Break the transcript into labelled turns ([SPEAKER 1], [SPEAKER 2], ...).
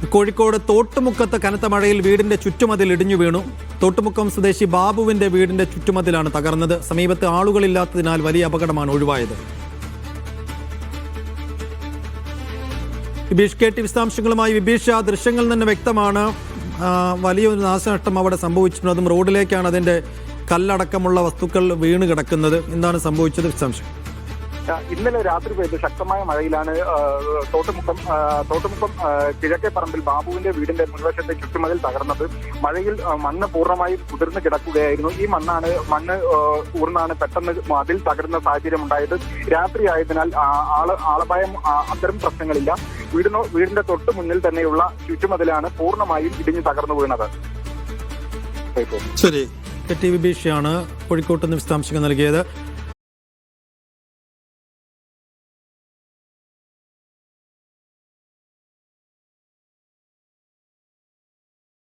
[SPEAKER 1] കോഴിക്കോട് തോട്ടുമുക്കത്ത് കനത്ത മഴയിൽ വീടിന്റെ ചുറ്റുമതിൽ ഇടിഞ്ഞു വീണു. തോട്ടുമുക്കം സ്വദേശി ബാബുവിന്റെ വീടിന്റെ ചുറ്റുമതിലാണ് തകർന്നത്. സമീപത്ത് ആളുകളില്ലാത്തതിനാൽ വലിയ അപകടമാണ് ഒഴിവായത്. വിബീഷ് KT വിശദാംശങ്ങളുമായി. വിബീഷ്, ആ ദൃശ്യങ്ങളിൽ നിന്ന് വ്യക്തമാണ് വലിയൊരു നാശനഷ്ടം അവിടെ സംഭവിച്ചിട്ടുണ്ട്. അതും റോഡിലേക്കാണ് അതിന്റെ കല്ലടക്കമുള്ള വസ്തുക്കൾ വീണ് കിടക്കുന്നത്. എന്താണ് സംഭവിച്ചത്? വിശദാംശം.
[SPEAKER 2] ഇന്നലെ രാത്രി പെയ്ത ശക്തമായ മഴയിലാണ് തോട്ടുമുക്കം കിഴക്കേ പറമ്പിൽ ബാബുവിന്റെ വീടിന്റെ മുൻവശത്തെ ചുറ്റുമതിൽ തകർന്നത്. മഴയിൽ മണ്ണ് പൂർണ്ണമായും കുതിർന്ന് കിടക്കുകയായിരുന്നു. ഈ മണ്ണ് ഊർന്നാണ് പെട്ടെന്ന് മതിൽ തകരുന്ന സാഹചര്യം ഉണ്ടായത്. രാത്രി ആയതിനാൽ ആളപായം അത്തരം പ്രശ്നങ്ങളില്ല. വീടിന്റെ തൊട്ട് മുന്നിൽ തന്നെയുള്ള ചുറ്റുമതിലാണ് പൂർണ്ണമായും ഇടിഞ്ഞു തകർന്നു വീണത്.
[SPEAKER 1] ശരി, KT വിബീഷാണ് കോഴിക്കോട്ട് നിന്ന് വിശദാംശങ്ങൾ നൽകിയത്.